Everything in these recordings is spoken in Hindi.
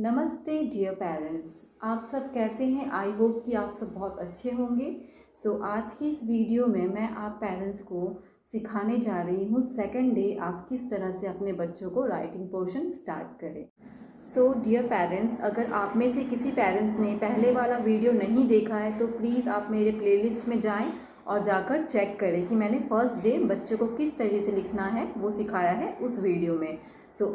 नमस्ते डियर पेरेंट्स, आप सब कैसे हैं। आई होप कि आप सब बहुत अच्छे होंगे। आज की इस वीडियो में मैं आप पेरेंट्स को सिखाने जा रही हूँ सेकंड डे आप किस तरह से अपने बच्चों को राइटिंग पोर्शन स्टार्ट करें। डियर पेरेंट्स, अगर आप में से किसी पेरेंट्स ने पहले वाला वीडियो नहीं देखा है तो प्लीज़ आप मेरे प्लेलिस्ट में जाएं और जाकर चेक करें कि मैंने फर्स्ट डे बच्चों को किस तरीके से लिखना है वो सिखाया है उस वीडियो में।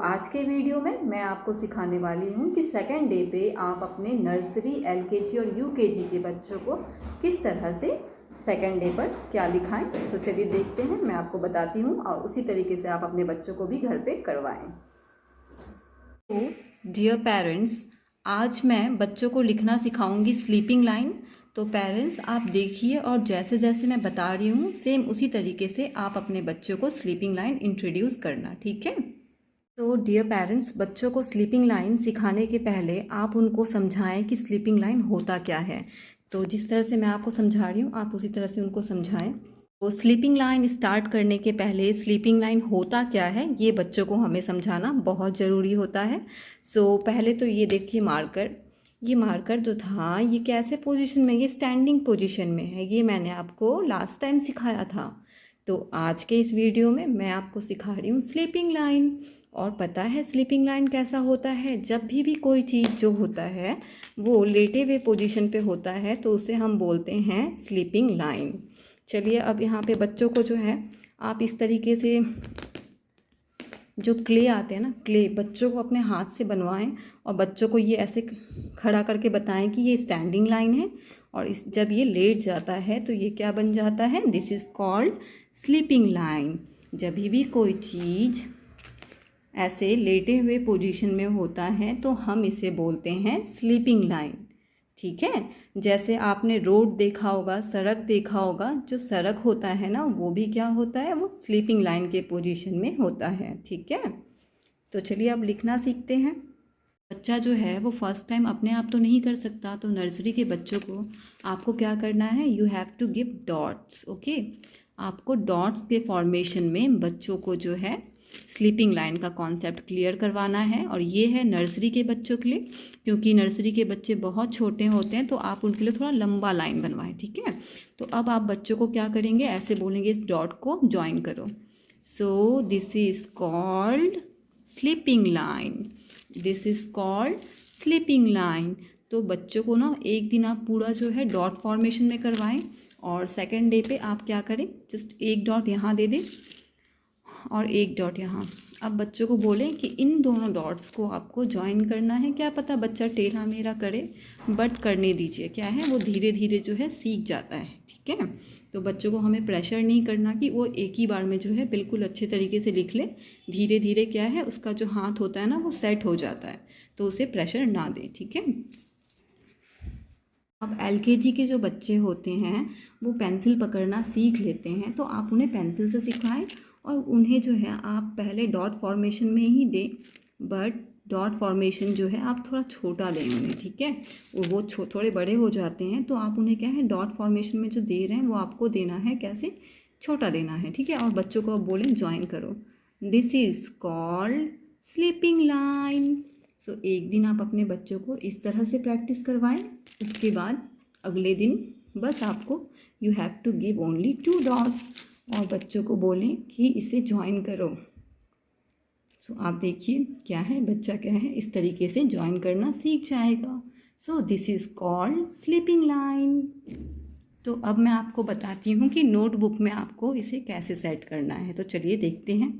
आज के वीडियो में मैं आपको सिखाने वाली हूँ कि सेकंड डे पे आप अपने नर्सरी, एलकेजी और यूकेजी के बच्चों को किस तरह से सेकंड डे पर क्या लिखाएं। तो चलिए देखते हैं, मैं आपको बताती हूँ और उसी तरीके से आप अपने बच्चों को भी घर पे करवाएं। तो डियर पेरेंट्स, आज मैं बच्चों को लिखना सिखाऊंगी स्लीपिंग लाइन। तो पेरेंट्स आप देखिए और जैसे जैसे मैं बता रही हूँ सेम उसी तरीके से आप अपने बच्चों को स्लीपिंग लाइन इंट्रोड्यूस करना, ठीक है। तो डियर पेरेंट्स, बच्चों को स्लीपिंग लाइन सिखाने के पहले आप उनको समझाएं कि स्लीपिंग लाइन होता क्या है। तो जिस तरह से मैं आपको समझा रही हूँ आप उसी तरह से उनको समझाएं। तो स्लीपिंग लाइन स्टार्ट करने के पहले स्लीपिंग लाइन होता क्या है ये बच्चों को हमें समझाना बहुत ज़रूरी होता है। पहले तो ये देखिए मार्कर, ये मार्कर जो था ये कैसे पोजीशन में, ये स्टैंडिंग पोजीशन में है। ये मैंने आपको लास्ट टाइम सिखाया था। तो आज के इस वीडियो में मैं आपको सिखा रही हूँ स्लीपिंग लाइन। और पता है स्लीपिंग लाइन कैसा होता है, जब भी कोई चीज़ जो होता है वो लेटे हुए पोजीशन पे होता है तो उसे हम बोलते हैं स्लीपिंग लाइन। चलिए अब यहाँ पे बच्चों को जो है आप इस तरीके से जो क्ले आते हैं ना, क्ले बच्चों को अपने हाथ से बनवाएं और बच्चों को ये ऐसे खड़ा करके बताएं कि ये स्टैंडिंग लाइन है। और जब ये लेट जाता है तो ये क्या बन जाता है, this is called sleeping line. जब भी कोई चीज़ ऐसे लेटे हुए पोजीशन में होता है तो हम इसे बोलते हैं स्लीपिंग लाइन, ठीक है। जैसे आपने रोड देखा होगा, सड़क देखा होगा, जो सड़क होता है ना वो भी क्या होता है, वो स्लीपिंग लाइन के पोजीशन में होता है, ठीक है। तो चलिए अब लिखना सीखते हैं। बच्चा जो है वो फर्स्ट टाइम अपने आप तो नहीं कर सकता, तो नर्सरी के बच्चों को आपको क्या करना है, you have to give dots, okay. आपको डॉट्स के फॉर्मेशन में बच्चों को जो है स्लीपिंग लाइन का कॉन्सेप्ट क्लियर करवाना है। और ये है नर्सरी के बच्चों के लिए, क्योंकि नर्सरी के बच्चे बहुत छोटे होते हैं तो आप उनके लिए थोड़ा लंबा लाइन बनवाएं, ठीक है। तो अब आप बच्चों को क्या करेंगे, ऐसे बोलेंगे, इस डॉट को ज्वाइन करो। This is called sleeping line, this is called sleeping line. तो बच्चों को ना एक दिन आप पूरा जो है डॉट फॉर्मेशन में करवाएं और सेकेंड डे पे आप क्या करें, जस्ट एक डॉट यहाँ दे दें और एक डॉट यहाँ। अब बच्चों को बोलें कि इन दोनों डॉट्स को आपको ज्वाइन करना है। क्या पता बच्चा टेढ़ा मेढ़ा करे, बट करने दीजिए, क्या है वो धीरे धीरे जो है सीख जाता है, ठीक है। तो बच्चों को हमें प्रेशर नहीं करना कि वो एक ही बार में जो है बिल्कुल अच्छे तरीके से लिख ले। धीरे धीरे क्या है उसका जो हाथ होता है ना वो सेट हो जाता है, तो उसे प्रेशर ना दें, ठीक है। अब एलकेजी के जो बच्चे होते हैं वो पेंसिल पकड़ना सीख लेते हैं, तो आप उन्हें पेंसिल से सिखाएं और उन्हें जो है आप पहले डॉट फॉर्मेशन में ही दें, बट डॉट फॉर्मेशन जो है आप थोड़ा छोटा दें उन्हें, ठीक है। वो थोड़े बड़े हो जाते हैं तो आप उन्हें क्या है डॉट फॉर्मेशन में जो दे रहे हैं वो आपको देना है कैसे, छोटा देना है, ठीक है। और बच्चों को अब बोलें ज्वाइन करो, this is called sleeping line. एक दिन आप अपने बच्चों को इस तरह से प्रैक्टिस करवाएं। उसके बाद अगले दिन बस आपको you have to give only 2 dots और बच्चों को बोलें कि इसे ज्वाइन करो। आप देखिए क्या है, बच्चा क्या है इस तरीके से ज्वाइन करना सीख जाएगा। This is called sleeping line. तो अब मैं आपको बताती हूँ कि नोटबुक में आपको इसे कैसे सेट करना है। तो चलिए देखते हैं।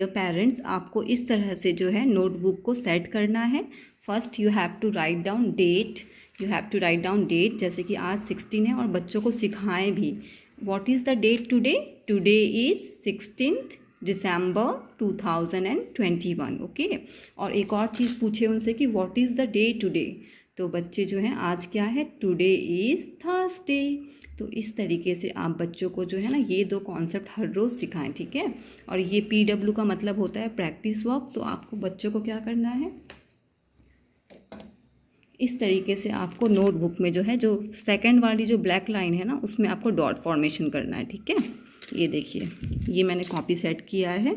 तो पेरेंट्स, आपको इस तरह से जो है नोटबुक को सेट करना है। First you have to write down date, you have to write down date, जैसे कि आज 16 है और बच्चों को सिखाएं भी। What is the date today, today is 16 December 2021, okay. और एक और चीज़ पूछे उनसे कि what is the day today, तो बच्चे जो हैं आज क्या है, टुडे इज़ थर्सडे। तो इस तरीके से आप बच्चों को जो है ना ये 2 कॉन्सेप्ट हर रोज़ सिखाएं, ठीक है। और ये PW का मतलब होता है प्रैक्टिस वर्क। तो आपको बच्चों को क्या करना है, इस तरीके से आपको नोटबुक में जो है जो सेकंड वाली जो ब्लैक लाइन है ना उसमें आपको डॉट फॉर्मेशन करना है, ठीक है। ये देखिए, ये मैंने कॉपी सेट किया है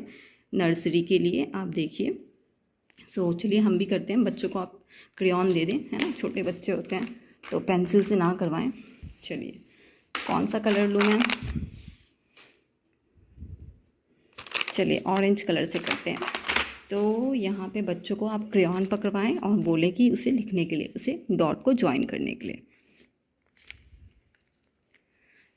नर्सरी के लिए, आप देखिए सो चलिए हम भी करते हैं। बच्चों को आप क्रेयॉन दे दें, है ना, छोटे बच्चे होते हैं तो पेंसिल से ना करवाएं। चलिए कौन सा कलर लूँ मैं? चलिए ऑरेंज कलर से करते हैं। तो यहाँ पे बच्चों को आप क्रेयॉन पकड़वाएं और बोले कि उसे लिखने के लिए, उसे डॉट को ज्वाइन करने के लिए।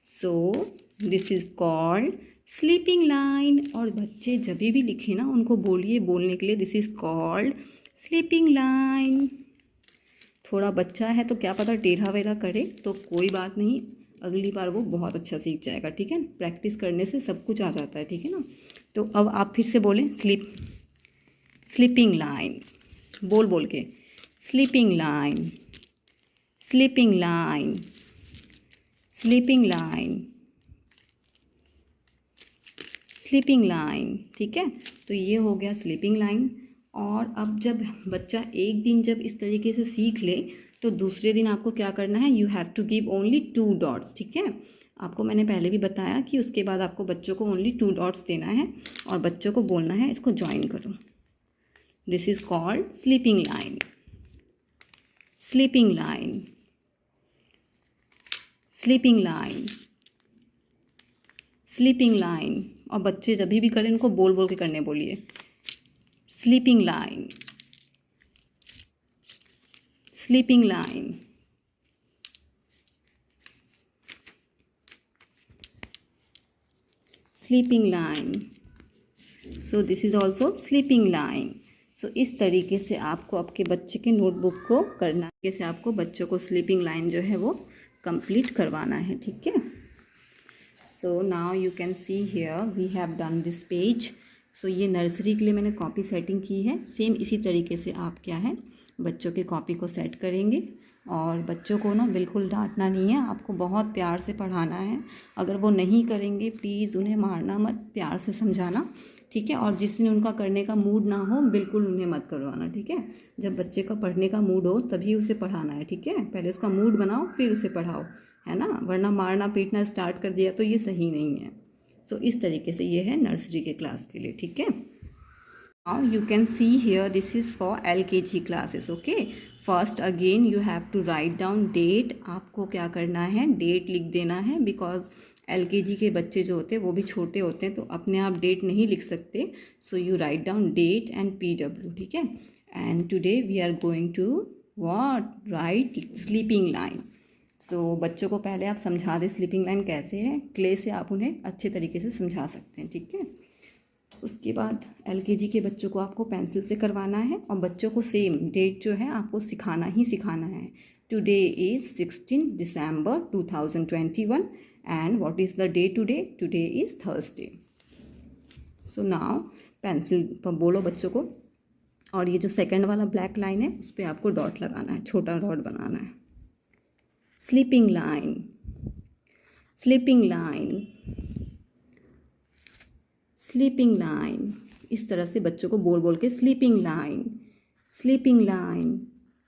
सो this is called sleeping line. और बच्चे जब भी लिखे ना, उनको बोलिए बोलने के लिए, this is called sleeping line. थोड़ा बच्चा है तो क्या पता टेढ़ा वेढ़ा करे, तो कोई बात नहीं, अगली बार वो बहुत अच्छा सीख जाएगा, ठीक है। प्रैक्टिस करने से सब कुछ आ जाता है, ठीक है ना। तो अब आप फिर से बोलें स्लीपिंग लाइन, बोल बोल के, sleeping line, sleeping line, sleeping line, sleeping line, ठीक है। तो ये हो गया स्लीपिंग लाइन। और अब जब बच्चा एक दिन जब इस तरीके से सीख ले, तो दूसरे दिन आपको क्या करना है, you have to give only 2 dots, ठीक है। आपको मैंने पहले भी बताया कि उसके बाद आपको बच्चों को ओनली 2 डॉट्स देना है और बच्चों को बोलना है इसको ज्वाइन करो। This is called sleeping line, sleeping line, sleeping line, sleeping line. और बच्चे जब भी करें इनको बोल बोल के करने बोलिए, sleeping line, sleeping line, sleeping line. So this is also sleeping line. So इस तरीके से आपको आपके बच्चे के नोटबुक को करना है, जैसे आपको बच्चों को स्लीपिंग लाइन जो है वो कंप्लीट करवाना है, ठीक है। So now you can see here we have done this page. So ये नर्सरी के लिए मैंने कॉपी सेटिंग की है। सेम इसी तरीके से आप क्या है बच्चों की कॉपी को सेट करेंगे। और बच्चों को ना बिल्कुल डांटना नहीं है, आपको बहुत प्यार से पढ़ाना है। अगर वो नहीं करेंगे प्लीज़ उन्हें मारना मत, प्यार से समझाना, ठीक है। और जिसने उनका करने का मूड ना हो बिल्कुल उन्हें मत करवाना, ठीक है। जब बच्चे का पढ़ने का मूड हो तभी उसे पढ़ाना है, ठीक है। पहले उसका मूड बनाओ फिर उसे पढ़ाओ, है ना, वरना मारना पीटना स्टार्ट कर दिया तो ये सही नहीं है। सो इस तरीके से ये है नर्सरी के क्लास के लिए, ठीक है। Now you can see here this is for LKG classes, okay. First again you have to write down date. आपको क्या करना है, डेट लिख देना है, बिकॉज LKG के बच्चे जो होते हैं वो भी छोटे होते हैं तो अपने आप डेट नहीं लिख सकते। So you write down date and PW, ठीक है। And today we are going to what write sleeping line. So बच्चों को पहले आप समझा दें स्लीपिंग लाइन कैसे है, क्ले से आप उन्हें अच्छे तरीके से समझा सकते हैं, ठीक है। उसके बाद LKG के बच्चों को आपको पेंसिल से करवाना है और बच्चों को सेम डेट जो है आपको सिखाना ही सिखाना है। Today is 16 December 2021 and what is the day today, today is Thursday. So now pencil पर बोलो बच्चों को, और ये जो सेकंड वाला ब्लैक लाइन है उस पर आपको डॉट लगाना है, छोटा डॉट बनाना है। Sleeping line, sleeping line, sleeping line. इस तरह से बच्चों को बोल बोल के sleeping line, sleeping line,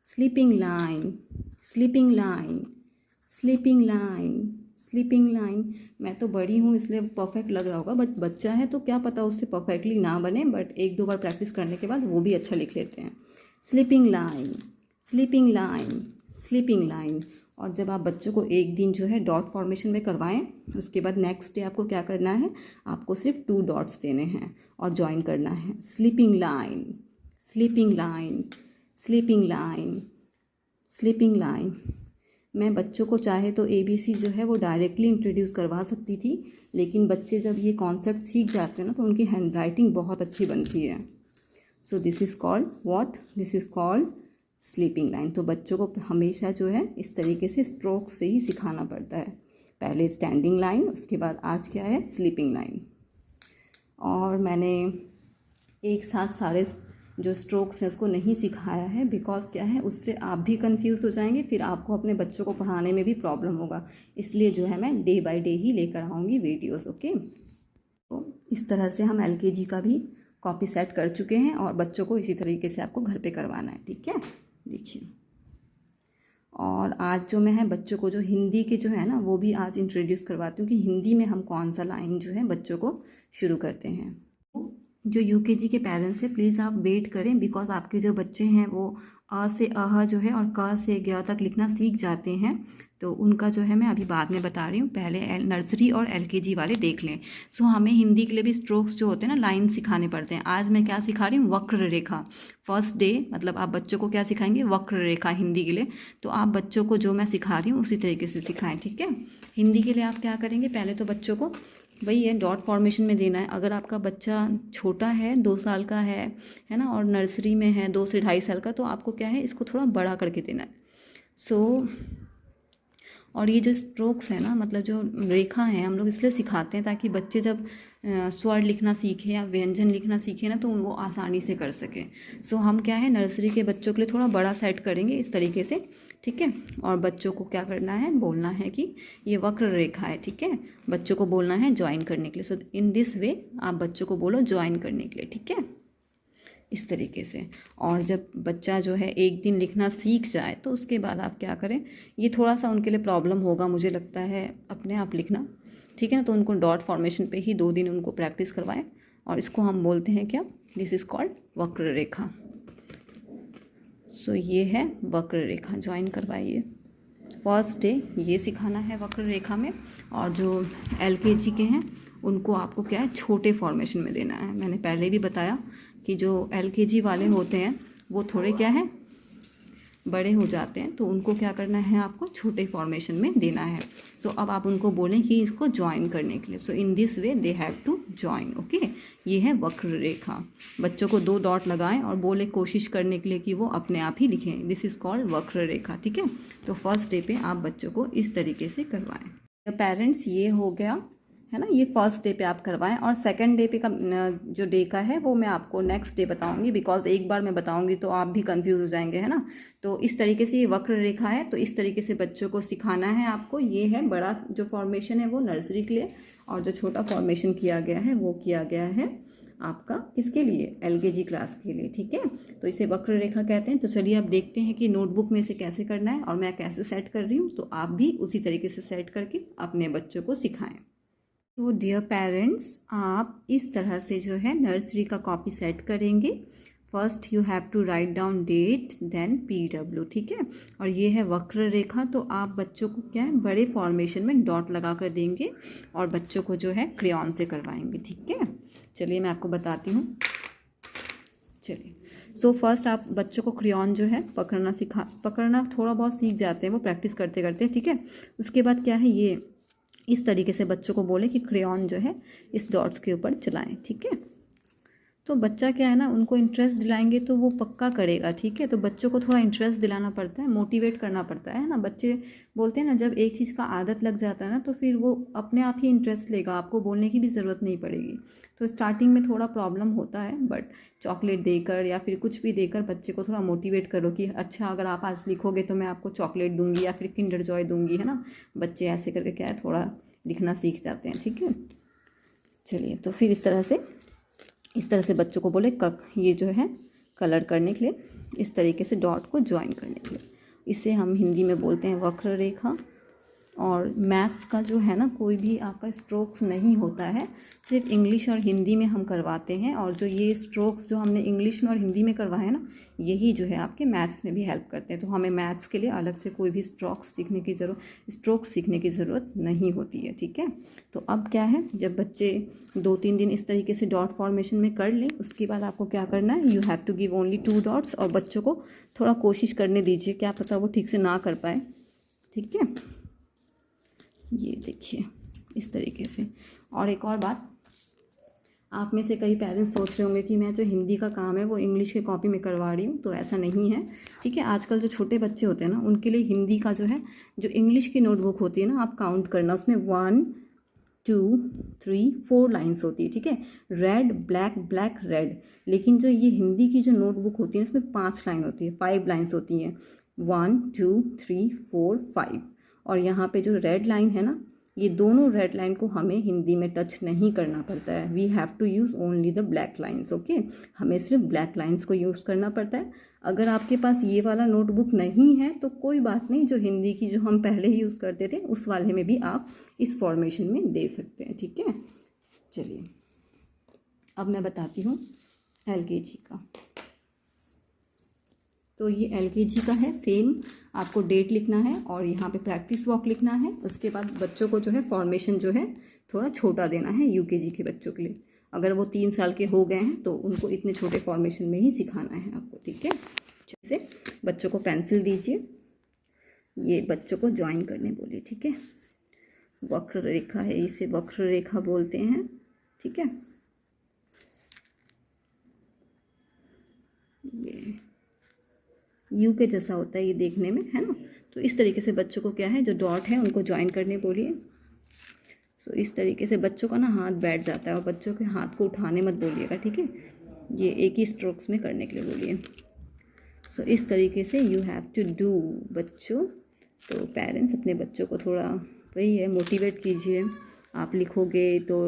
sleeping line, sleeping line, sleeping line, sleeping line. मैं तो बड़ी हूँ इसलिए परफेक्ट लग रहा होगा, बट बच्चा है तो क्या पता उससे परफेक्टली ना बने, बट 1-2 बार प्रैक्टिस करने के बाद वो भी अच्छा लिख लेते हैं। Sleeping line, sleeping line, sleeping line. और जब आप बच्चों को एक दिन जो है डॉट फॉर्मेशन में करवाएं, उसके बाद नेक्स्ट डे आपको क्या करना है, आपको सिर्फ 2 डॉट्स देने हैं और ज्वाइन करना है। Sleeping line, sleeping line, sleeping line, sleeping line. मैं बच्चों को चाहे तो ABC जो है वो डायरेक्टली इंट्रोड्यूस करवा सकती थी, लेकिन बच्चे जब ये कॉन्सेप्ट सीख जाते हैं ना तो उनकी हैंड राइटिंग बहुत अच्छी बनती है। सो this is called what, this is called sleeping line. तो बच्चों को हमेशा जो है इस तरीके से स्ट्रोक से ही सिखाना पड़ता है। पहले स्टैंडिंग लाइन, उसके बाद आज क्या है स्लीपिंग लाइन। और मैंने एक साथ सारे जो स्ट्रोक्स हैं उसको नहीं सिखाया है, बिकॉज क्या है उससे आप भी कंफ्यूज हो जाएंगे, फिर आपको अपने बच्चों को पढ़ाने में भी प्रॉब्लम होगा। इसलिए जो है मैं डे बाय डे ही लेकर आऊँगी वीडियोस, ओके। तो इस तरह से हम LKG का भी कॉपी सेट कर चुके हैं और बच्चों को इसी तरीके से आपको घर पे करवाना है, ठीक है। देखिए, और आज जो मैं है बच्चों को जो हिंदी के जो है ना वो भी आज इंट्रोड्यूस करवाती हूँ कि हिंदी में हम कौन सा लाइन जो है बच्चों को शुरू करते हैं। जो यूकेजी के पेरेंट्स हैं प्लीज़ आप वेट करें, बिकॉज आपके जो बच्चे हैं वो अ से अह जो है और क से ग तक लिखना सीख जाते हैं, तो उनका जो है मैं अभी बाद में बता रही हूँ, पहले नर्सरी और एलकेजी वाले देख लें। सो हमें हिंदी के लिए भी स्ट्रोक्स जो होते हैं ना, लाइन सिखाने पड़ते हैं। आज मैं क्या सिखा रही हूँ, वक्र रेखा। फर्स्ट डे मतलब आप बच्चों को क्या सिखाएंगे, वक्र रेखा हिंदी के लिए। तो आप बच्चों को जो मैं सिखा रही हूँ उसी तरीके से सिखाएं, ठीक है। हिंदी के लिए आप क्या करेंगे, पहले तो बच्चों को वही है, डॉट फॉर्मेशन में देना है। अगर आपका बच्चा छोटा है, 2 साल का है ना, और नर्सरी में है 2 से 2.5 साल का, तो आपको क्या है, इसको थोड़ा बड़ा करके देना है। सो और ये जो स्ट्रोक्स है ना, मतलब जो रेखा है, हम लोग इसलिए सिखाते हैं ताकि बच्चे जब स्वर लिखना सीखे या व्यंजन लिखना सीखे ना, तो वो आसानी से कर सके। सो हम क्या है, नर्सरी के बच्चों के लिए थोड़ा बड़ा सेट करेंगे इस तरीके से, ठीक है। और बच्चों को क्या करना है, बोलना है कि ये वक्र रेखा है, ठीक है। बच्चों को बोलना है ज्वाइन करने के लिए। सो इन दिस वे आप बच्चों को बोलो ज्वाइन करने के लिए, ठीक है, इस तरीके से। और जब बच्चा जो है एक दिन लिखना सीख जाए तो उसके बाद आप क्या करें, ये थोड़ा सा उनके लिए प्रॉब्लम होगा मुझे लगता है अपने आप लिखना, ठीक है ना। तो उनको डॉट फॉर्मेशन पे ही 2 दिन उनको प्रैक्टिस करवाएं, और इसको हम बोलते हैं क्या, दिस इज़ कॉल्ड वक्र रेखा। सो ये है वक्र रेखा, ज्वाइन करवाइए। फर्स्ट डे ये सिखाना है वक्र रेखा में। और जो एलकेजी के हैं उनको आपको क्या है, छोटे फॉर्मेशन में देना है। मैंने पहले भी बताया कि जो एलकेजी वाले होते हैं वो थोड़े क्या है, बड़े हो जाते हैं, तो उनको क्या करना है, आपको छोटे फॉर्मेशन में देना है। सो अब आप उनको बोलें कि इसको ज्वाइन करने के लिए। So in this way they have to join, okay. ये है वक्र रेखा। बच्चों को 2 डॉट लगाएं और बोले कोशिश करने के लिए कि वो अपने आप ही लिखें, दिस इज़ कॉल्ड वक्र रेखा, ठीक है। तो फर्स्ट डे पे आप बच्चों को इस तरीके से करवाएं। पेरेंट्स ये हो गया है ना, ये फर्स्ट डे पे आप करवाएं। और सेकंड डे पे का जो डे का है वो मैं आपको नेक्स्ट डे बताऊंगी, बिकॉज एक बार मैं बताऊंगी तो आप भी कंफ्यूज हो जाएंगे, है ना। तो इस तरीके से ये वक्र रेखा है, तो इस तरीके से बच्चों को सिखाना है आपको। ये है बड़ा जो फॉर्मेशन है वो नर्सरी के लिए, और जो छोटा फॉर्मेशन किया गया है वो किया गया है आपका किसके लिए, एलकेजी क्लास के लिए, ठीक है। तो इसे वक्र रेखा कहते हैं। तो चलिए अब देखते हैं कि नोटबुक में इसे कैसे करना है और मैं कैसे सेट कर रही हूँ, तो आप भी उसी तरीके से सेट करके अपने बच्चों को सिखाएं। तो डियर पेरेंट्स, आप इस तरह से जो है नर्सरी का कॉपी सेट करेंगे। First you have to write down date, then PW, ठीक है। और ये है वक्र रेखा। तो आप बच्चों को क्या है, बड़े फॉर्मेशन में डॉट लगा कर देंगे और बच्चों को जो है क्रेयॉन से करवाएंगे, ठीक है। चलिए मैं आपको बताती हूँ। चलिए, सो फर्स्ट आप बच्चों को क्रेयॉन जो है पकड़ना थोड़ा बहुत सीख जाते हैं वो प्रैक्टिस करते करते, ठीक है। उसके बाद क्या है, ये इस तरीके से बच्चों को बोले कि क्रेयॉन जो है इस डॉट्स के ऊपर चलाएं, ठीक है। तो बच्चा क्या है ना, उनको इंटरेस्ट दिलाएंगे तो वो पक्का करेगा, ठीक है। तो बच्चों को थोड़ा इंटरेस्ट दिलाना पड़ता है, मोटिवेट करना पड़ता है ना। बच्चे बोलते हैं ना, जब एक चीज़ का आदत लग जाता है ना, तो फिर वो अपने आप ही इंटरेस्ट लेगा, आपको बोलने की भी ज़रूरत नहीं पड़ेगी। तो स्टार्टिंग में थोड़ा प्रॉब्लम होता है, बट चॉकलेट देकर या फिर कुछ भी देकर बच्चे को थोड़ा मोटिवेट करो कि अच्छा अगर आप आज लिखोगे तो मैं आपको चॉकलेट दूंगी या फिर किंडर जॉय दूंगी, है ना। बच्चे ऐसे करके क्या है, थोड़ा लिखना सीख जाते हैं, ठीक है। चलिए, तो फिर इस तरह से बच्चों को बोले ये जो है कलर करने के लिए, इस तरीके से डॉट को ज्वाइन करने के लिए। इसे हम हिंदी में बोलते हैं वक्र रेखा। और मैथ्स का जो है ना, कोई भी आपका स्ट्रोक्स नहीं होता है, सिर्फ इंग्लिश और हिंदी में हम करवाते हैं। और जो ये स्ट्रोक्स जो हमने इंग्लिश में और हिंदी में करवाए हैं ना, यही जो है आपके मैथ्स में भी हेल्प करते हैं। तो हमें मैथ्स के लिए अलग से कोई भी स्ट्रोक्स सीखने की ज़रूरत नहीं होती है, ठीक है। तो अब क्या है, जब बच्चे 2-3 दिन इस तरीके से डॉट फॉर्मेशन में कर लें, उसके बाद आपको क्या करना है, you have to give only 2 dots. और बच्चों को थोड़ा कोशिश करने दीजिए, क्या पता वो ठीक से ना कर पाए, ठीक है। ये देखिए इस तरीके से। और एक और बात, आप में से कई पेरेंट्स सोच रहे होंगे कि मैं जो हिंदी का काम है वो इंग्लिश के कॉपी में करवा रही हूँ, तो ऐसा नहीं है, ठीक है। आजकल जो छोटे बच्चे होते हैं ना, उनके लिए हिंदी का जो है, जो इंग्लिश की नोटबुक होती है ना, आप काउंट करना, उसमें 1 2 3 4 लाइन्स होती है, ठीक है। Red black black red. लेकिन जो ये हिंदी की जो नोटबुक होती है उसमें 5 लाइन होती है, 5 लाइन्स होती हैं, 1 2 3 4 5। और यहाँ पे जो रेड लाइन है ना, ये दोनों रेड लाइन को हमें हिंदी में टच नहीं करना पड़ता है। We have to use only the black lines, okay. हमें सिर्फ ब्लैक लाइन्स को यूज़ करना पड़ता है। अगर आपके पास ये वाला नोटबुक नहीं है तो कोई बात नहीं, जो हिंदी की जो हम पहले ही यूज़ करते थे उस वाले में भी आप इस फॉर्मेशन में दे सकते हैं, ठीक है। चलिए, अब मैं बताती हूँ LKG का। तो ये LKG का है। सेम आपको डेट लिखना है और यहाँ पे प्रैक्टिस वॉक लिखना है। उसके बाद बच्चों को जो है फॉर्मेशन जो है थोड़ा छोटा देना है UKG के बच्चों के लिए। अगर वो 3 साल के हो गए हैं तो उनको इतने छोटे फॉर्मेशन में ही सिखाना है आपको, ठीक है। जैसे बच्चों को पेंसिल दीजिए, ये बच्चों को ज्वाइन करने बोलिए, ठीक है। वक्र रेखा है, इसे वक्र रेखा बोलते हैं, ठीक है। ये यू के जैसा होता है ये देखने में, है ना। तो इस तरीके से बच्चों को क्या है, जो डॉट है उनको ज्वाइन करने बोलिए। सो इस तरीके से बच्चों का ना हाथ बैठ जाता है और बच्चों के हाथ को उठाने मत बोलिएगा, ठीक है। ये एक ही स्ट्रोक्स में करने के लिए बोलिए। सो इस तरीके से यू हैव टू डू बच्चों। तो पेरेंट्स अपने बच्चों को थोड़ा वही है मोटिवेट कीजिए। आप लिखोगे तो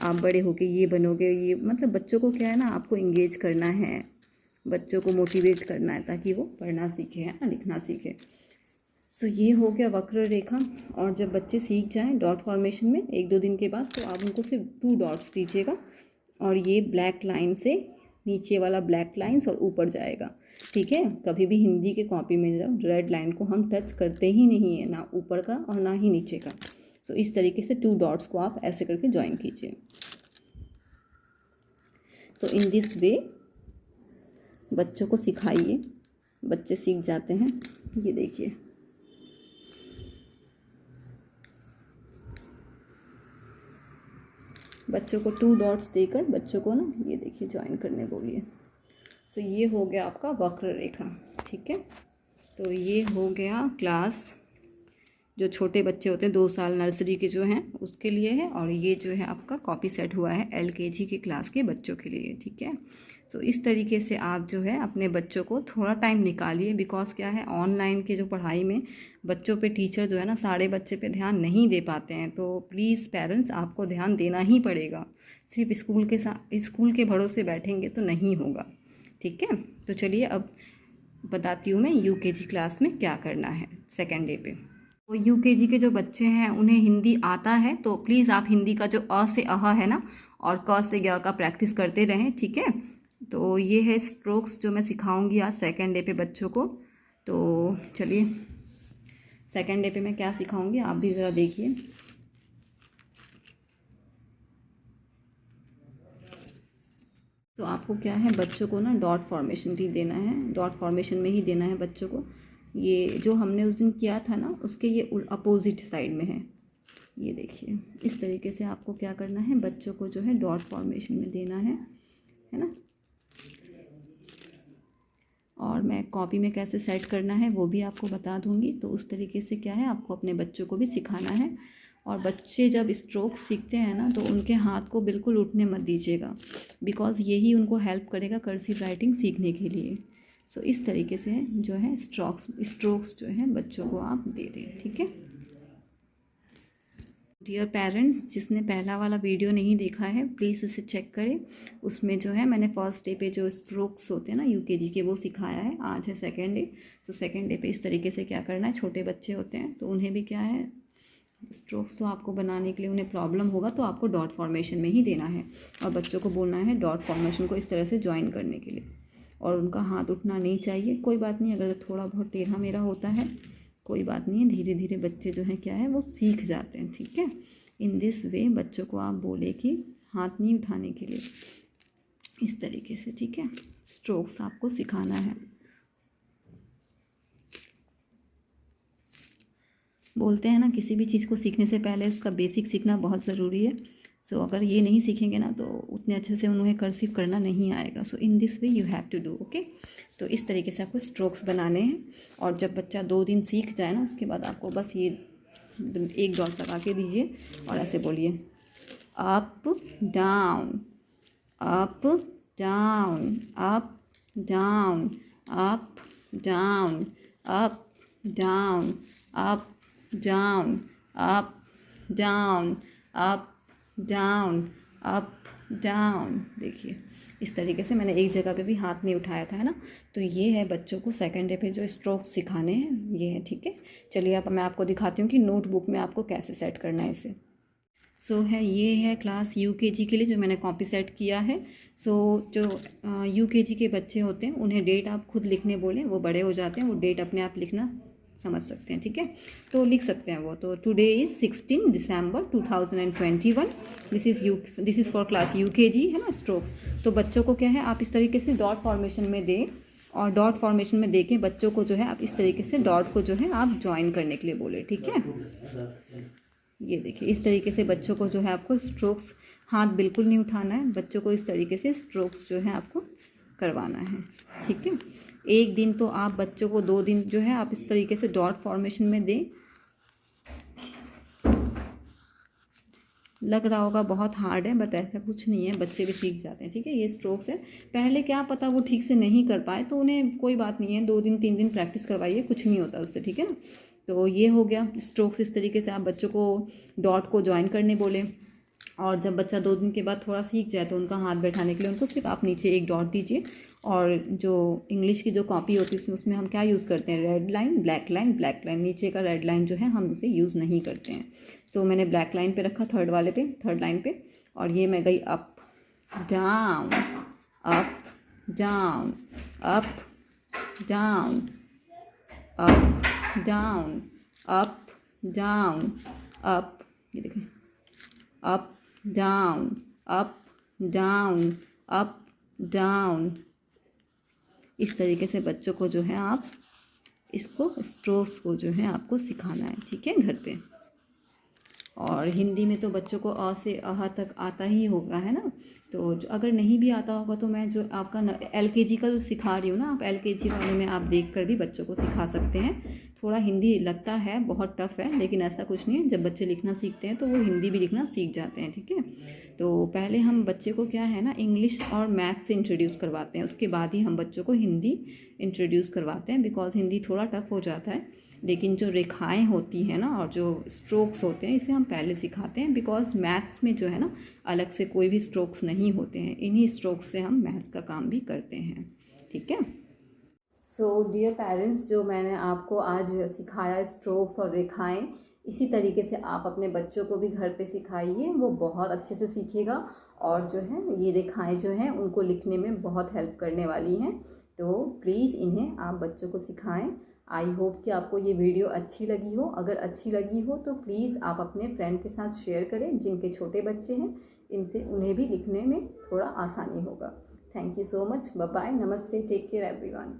आप बड़े होके ये बनोगे, ये मतलब बच्चों को क्या है ना, आपको इंगेज करना है, बच्चों को मोटिवेट करना है ताकि वो पढ़ना सीखे, है ना, लिखना सीखे। सो ये हो गया वक्र रेखा। और जब बच्चे सीख जाएं डॉट फॉर्मेशन में 1-2 दिन के बाद, तो आप उनको सिर्फ 2 डॉट्स दीजिएगा और ये ब्लैक लाइन से नीचे वाला ब्लैक लाइन्स और ऊपर जाएगा, ठीक है। कभी भी हिंदी के कॉपी में जब रेड लाइन को हम टच करते ही नहीं है, ना ऊपर का और ना ही नीचे का। सो इस तरीके से 2 डॉट्स को आप ऐसे करके ज्वाइन कीजिए। सो इन दिस वे बच्चों को सिखाइए, बच्चे सीख जाते हैं। ये देखिए, बच्चों को 2 डॉट्स देकर बच्चों को ना ये देखिए ज्वाइन करने बोलिए। सो ये हो गया आपका वक्र रेखा, ठीक है। तो ये हो गया क्लास, जो छोटे बच्चे होते हैं 2 साल नर्सरी के जो हैं उसके लिए है, और ये जो है आपका कॉपी सेट हुआ है LKG के क्लास के बच्चों के लिए, ठीक है। सो इस तरीके से आप जो है अपने बच्चों को थोड़ा टाइम निकालिए, बिकॉज क्या है, ऑनलाइन के जो पढ़ाई में बच्चों पे टीचर जो है ना सारे बच्चे पे ध्यान नहीं दे पाते हैं। तो प्लीज़ पेरेंट्स आपको ध्यान देना ही पड़ेगा। सिर्फ स्कूल के भरोसे बैठेंगे तो नहीं होगा, ठीक है। तो चलिए अब बताती हूँ मैं UKG क्लास में क्या करना है सेकेंड डे पे। तो UKG के जो बच्चे हैं उन्हें हिंदी आता है, तो प्लीज़ आप हिंदी का जो अ से अह है ना और क से ग का प्रैक्टिस करते रहें, ठीक है। तो ये है स्ट्रोक्स जो मैं सिखाऊंगी आज सेकेंड डे पे बच्चों को। तो चलिए सेकेंड डे पे मैं क्या सिखाऊंगी आप भी ज़रा देखिए। तो आपको क्या है, बच्चों को ना डॉट फॉर्मेशन भी देना है, डॉट फॉर्मेशन में ही देना है बच्चों को। ये जो हमने उस दिन किया था ना उसके ये अपोजिट साइड में है, ये देखिए। इस तरीके से आपको क्या करना है, बच्चों को जो है डॉट फॉर्मेशन में देना है ना। और मैं कॉपी में कैसे सेट करना है वो भी आपको बता दूंगी। तो उस तरीके से क्या है, आपको अपने बच्चों को भी सिखाना है। और बच्चे जब स्ट्रोक सीखते हैं ना तो उनके हाथ को बिल्कुल उठने मत दीजिएगा, बिकॉज़ यही उनको हेल्प करेगा कर्सिव राइटिंग सीखने के लिए। सो इस तरीके से जो है स्ट्रोक्स जो है बच्चों को आप दे दें, ठीक है। डियर पेरेंट्स, जिसने पहला वाला वीडियो नहीं देखा है प्लीज़ उसे चेक करें। उसमें जो है मैंने फर्स्ट डे पे जो स्ट्रोक्स होते हैं ना UKG के वो सिखाया है। आज है सेकेंड डे। तो सेकेंड डे पे इस तरीके से क्या करना है, छोटे बच्चे होते हैं तो उन्हें भी क्या है, स्ट्रोक्स तो आपको बनाने के लिए उन्हें प्रॉब्लम होगा तो आपको डॉट फॉर्मेशन में ही देना है और बच्चों को बोलना है डॉट फॉर्मेशन को इस तरह से ज्वाइन करने के लिए। और उनका हाथ उठना नहीं चाहिए। कोई बात नहीं अगर थोड़ा बहुत टेढ़ा मेढ़ा होता है, कोई बात नहीं है, धीरे धीरे बच्चे जो हैं क्या है वो सीख जाते हैं, ठीक है। इन दिस वे बच्चों को आप बोले कि हाथ नहीं उठाने के लिए, इस तरीके से, ठीक है। स्ट्रोक्स आपको सिखाना है। बोलते हैं ना किसी भी चीज़ को सीखने से पहले उसका बेसिक सीखना बहुत ज़रूरी है। सो अगर ये नहीं सीखेंगे ना तो उतने अच्छे से उन्हें कर्सिव करना नहीं आएगा। So in this way you have to do, okay. तो इस तरीके से आपको स्ट्रोक्स बनाने हैं। और जब बच्चा 2 दिन सीख जाए ना उसके बाद आपको बस ये 1 डॉट लगा के दीजिए और ऐसे बोलिए up down up down up down up down up down up down up down up down up down. देखिए इस तरीके से मैंने एक जगह पे भी हाथ नहीं उठाया था, है ना। तो ये है बच्चों को सेकंड डे पे जो स्ट्रोक्स सिखाने हैं, ये है, ठीक है। चलिए अब मैं आपको दिखाती हूँ कि नोटबुक में आपको कैसे सेट करना है इसे। सो है ये है क्लास यूकेजी के लिए जो मैंने कॉपी सेट किया है। सो जो यूकेजी के बच्चे होते हैं उन्हें डेट आप खुद लिखने बोलें, वो बड़े हो जाते हैं, वो डेट अपने आप लिखना समझ सकते हैं, ठीक है। तो लिख सकते हैं वो। तो today is 16 December 2021। This is for class UKG, है ना, स्ट्रोक्स। तो बच्चों को क्या है, आप इस तरीके से डॉट फॉर्मेशन में दें, और डॉट फॉर्मेशन में देके बच्चों को जो है आप इस तरीके से डॉट को जो है आप ज्वाइन करने के लिए बोले, ठीक है। ये देखिए इस तरीके से बच्चों को जो है आपको स्ट्रोक्स, हाथ बिल्कुल नहीं उठाना है, बच्चों को इस तरीके से स्ट्रोक्स जो है आपको करवाना है, ठीक है। एक दिन तो आप बच्चों को, 2 दिन जो है आप इस तरीके से डॉट फॉर्मेशन में दें। लग रहा होगा बहुत हार्ड है, बट ऐसा कुछ नहीं है, बच्चे भी सीख जाते हैं, ठीक है। ये स्ट्रोक्स है, पहले क्या पता वो ठीक से नहीं कर पाए तो उन्हें कोई बात नहीं है, 2 दिन 3 दिन प्रैक्टिस करवाइए, कुछ नहीं होता उससे, ठीक है ना। तो ये हो गया स्ट्रोक्स। इस तरीके से आप बच्चों को डॉट को ज्वाइन करने बोलें, और जब बच्चा 2 दिन के बाद थोड़ा सीख जाए तो उनका हाथ बैठाने के लिए उनको सिर्फ आप नीचे एक डॉट दीजिए। और जो इंग्लिश की जो कॉपी होती है उसमें हम क्या यूज़ करते हैं, red line, black line, black line. नीचे का रेड लाइन जो है हम उसे यूज़ नहीं करते हैं। सो मैंने ब्लैक लाइन पे रखा, थर्ड लाइन पे, और ये मैं गई up down, up down, up down, up down, up down, up, ये देखें, up down, up down, up down. इस तरीके से बच्चों को जो है आप इसको स्ट्रोक्स को जो है आपको सिखाना है, ठीक है, घर पे। और हिंदी में तो बच्चों को अ से अह तक आता ही होगा, है ना। तो अगर नहीं भी आता होगा तो मैं जो आपका LKG का जो सिखा रही हूँ ना, आप LKG वाले में आप देख कर भी बच्चों को सिखा सकते हैं। थोड़ा हिंदी लगता है बहुत टफ है, लेकिन ऐसा कुछ नहीं है, जब बच्चे लिखना सीखते हैं तो वो हिंदी भी लिखना सीख जाते हैं, ठीक है। तो पहले हम बच्चे को क्या है ना, इंग्लिश और मैथ्स से इंट्रोड्यूस करवाते हैं, उसके बाद ही हम बच्चों को हिंदी इंट्रोड्यूस करवाते हैं, बिकॉज हिंदी थोड़ा टफ हो जाता है। लेकिन जो रेखाएं होती हैं ना और जो स्ट्रोक्स होते हैं इसे हम पहले सिखाते हैं, बिकॉज मैथ्स में जो है ना अलग से कोई भी स्ट्रोक्स नहीं होते हैं, इन्हीं स्ट्रोक्स से हम मैथ्स का काम भी करते हैं, ठीक है। सो डियर पेरेंट्स, जो मैंने आपको आज सिखाया स्ट्रोक्स और रेखाएं, इसी तरीके से आप अपने बच्चों को भी घर पे सिखाइए, वो बहुत अच्छे से सीखेगा। और जो है ये रेखाएं जो हैं उनको लिखने में बहुत हेल्प करने वाली हैं। तो प्लीज़ इन्हें आप बच्चों को सिखाएं। आई होप कि आपको ये वीडियो अच्छी लगी हो। अगर अच्छी लगी हो तो प्लीज़ आप अपने फ्रेंड के साथ शेयर करें, जिनके छोटे बच्चे हैं, इनसे उन्हें भी लिखने में थोड़ा आसानी होगा। Thank you so much, bye bye, नमस्ते, टेक केयर एवरीवन।